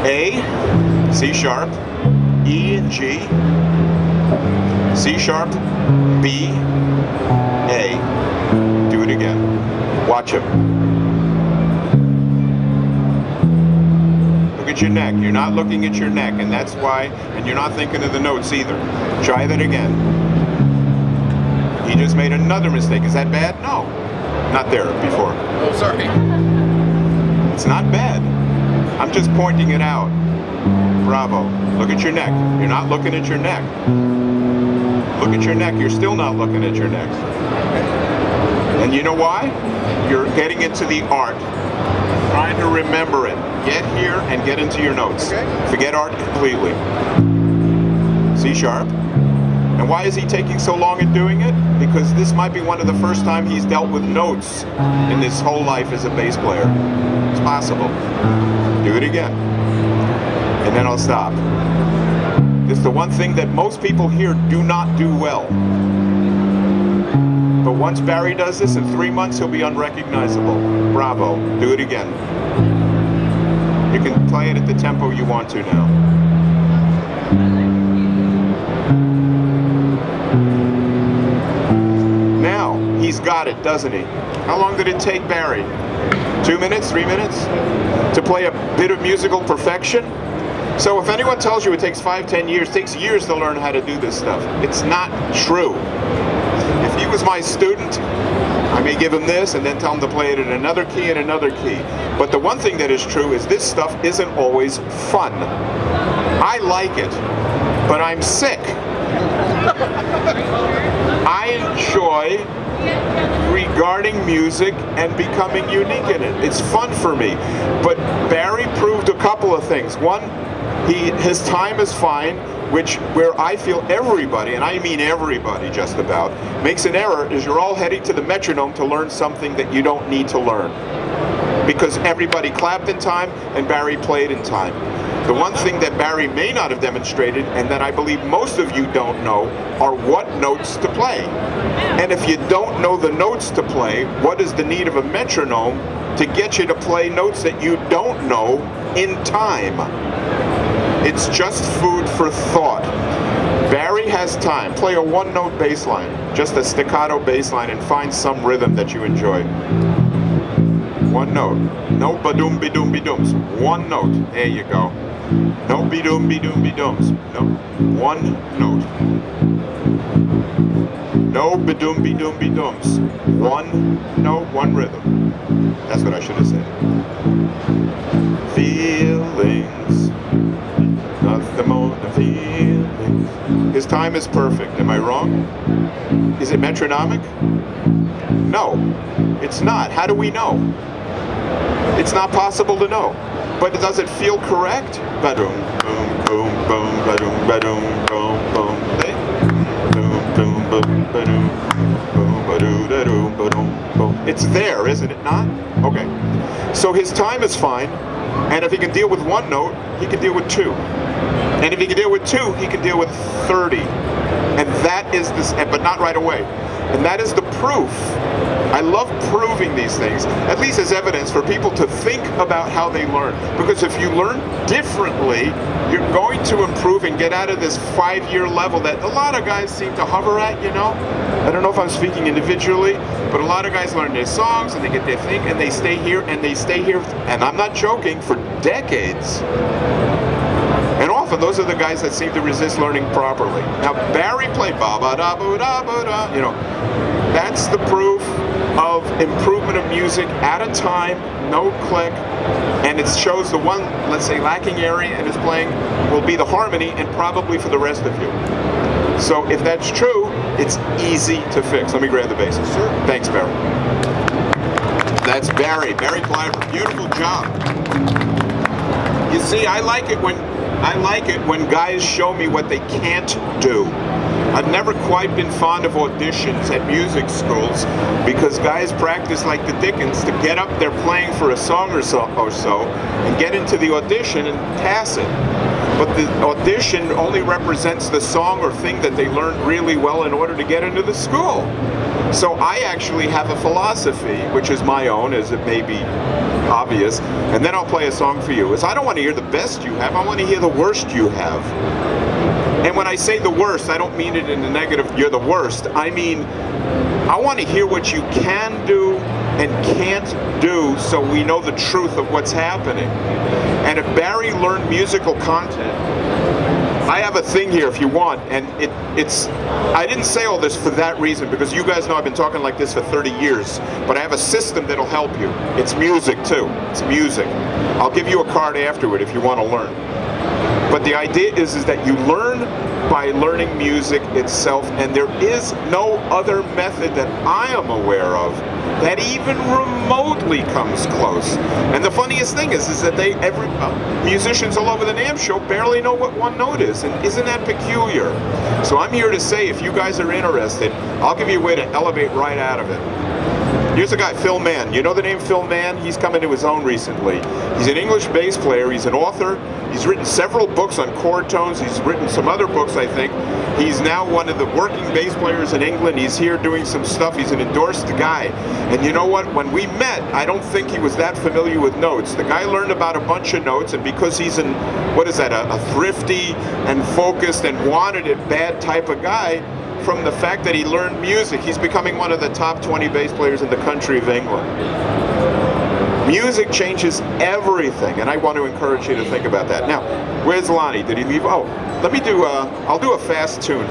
A, C sharp, E and G, C sharp, B, A. Do it again. Watch him. Look at your neck. You're not looking at your neck, and that's why, and you're not thinking of the notes either. Try that again. He just made another mistake. Is that bad? No. Not there before. Oh, sorry. It's not bad. I'm just pointing it out. Bravo. Look at your neck. You're not looking at your neck. Look at your neck. You're still not looking at your neck. And you know why? You're getting into the art. Trying to remember it. Get here and get into your notes. Okay. Forget art completely. C sharp. And why is he taking so long in doing it? Because this might be one of the first time he's dealt with notes in his whole life as a bass player. It's possible. Do it again. And then I'll stop. It's the one thing that most people here do not do well. But once Barry does this, in 3 months he'll be unrecognizable. Bravo. Do it again. You can play it at the tempo you want to now. Now, he's got it, doesn't he? How long did it take Barry? 2 minutes, 3 minutes? To play a bit of musical perfection? So if anyone tells you it takes 5, 10 years, it takes years to learn how to do this stuff. It's not true. If he was my student, I may give him this and then tell him to play it in another key and another key. But the one thing that is true is this stuff isn't always fun. I like it, but I'm sick. I enjoy regarding music and becoming unique in it. It's fun for me. But Barry proved a couple of things. One, his time is fine, where I feel everybody, and I mean everybody just about, makes an error is you're all heading to the metronome to learn something that you don't need to learn. Because everybody clapped in time and Barry played in time. The one thing that Barry may not have demonstrated, and that I believe most of you don't know, are what notes to play. And if you don't know the notes to play, what is the need of a metronome to get you to play notes that you don't know in time? It's just food for thought. Barry has time. Play a one-note bass line, just a staccato bass line, and find some rhythm that you enjoy. One note. No ba-doom-be-doom-be-dooms. One note. There you go. No be-doom-be-doom-be-dooms. No. One note. No be-doom-be-doom-be-dooms. One note, one rhythm. That's what I should have said. Feelings. Nothing more than feelings. His time is perfect. Am I wrong? Is it metronomic? No, it's not. How do we know? It's not possible to know. But does it feel correct? Ba-doom, boom, boom, boom, ba-doom, ba-doom, boom, boom. Boom, boom, boom, ba-doom, boom, ba-doo, da-doom, ba-doom, boom. It's there, isn't it not? Okay. So his time is fine. And if he can deal with one note, he can deal with two. And if he can deal with two, he can deal with 30. And that is this, but not right away. And that is the proof. I love proving these things, at least as evidence for people to think about how they learn. Because if you learn differently, you're going to improve and get out of this 5-year level that a lot of guys seem to hover at, you know? I don't know if I'm speaking individually, but a lot of guys learn their songs and they get their thing and they stay here and they stay here, and I'm not joking, for decades. And often those are the guys that seem to resist learning properly. Now Barry played ba-ba-da-boo-da-boo-da, you know, that's the proof of improvement of music at a time, no click, and it shows the one, let's say, lacking area in his playing will be the harmony, and probably for the rest of you. So if that's true, it's easy to fix. Let me grab the bass. Sure. Thanks, Barry. That's Barry. Barry Cliver. Beautiful job. You see, I like it when guys show me what they can't do. I've never quite been fond of auditions at music schools because guys practice like the dickens to get up there playing for a song or so and get into the audition and pass it. but the audition only represents the song or thing that they learned really well in order to get into the school. So I actually have a philosophy, which is my own, as it may be obvious, and then I'll play a song for you, is I don't want to hear the best you have, I want to hear the worst you have. And when I say the worst, I don't mean it in the negative, you're the worst. I mean, I want to hear what you can do and can't do so we know the truth of what's happening. And if Barry learned musical content, I have a thing here if you want, and it's, I didn't say all this for that reason, because you guys know I've been talking like this for 30 years, but I have a system that'll help you. It's music too, it's music. I'll give you a card afterward if you want to learn. But the idea is that you learn by learning music itself, and there is no other method that I am aware of that even remotely comes close. And the funniest thing is that musicians all over the NAMM show barely know what one note is, and isn't that peculiar? So I'm here to say, if you guys are interested, I'll give you a way to elevate right out of it. Here's a guy, Phil Mann. You know the name Phil Mann? He's come into his own recently. He's an English bass player, he's an author, he's written several books on chord tones, he's written some other books, I think. He's now one of the working bass players in England. He's here doing some stuff. He's an endorsed guy. And you know what? When we met, I don't think he was that familiar with notes. The guy learned about a bunch of notes, and because he's an, what is that, a thrifty and focused and wanted it bad type of guy, from the fact that he learned music, he's becoming one of the top 20 bass players in the country of England. Music changes everything, and I want to encourage you to think about that. Now, where's Lonnie? Did he leave? Oh, let me do, I'll do a fast tune.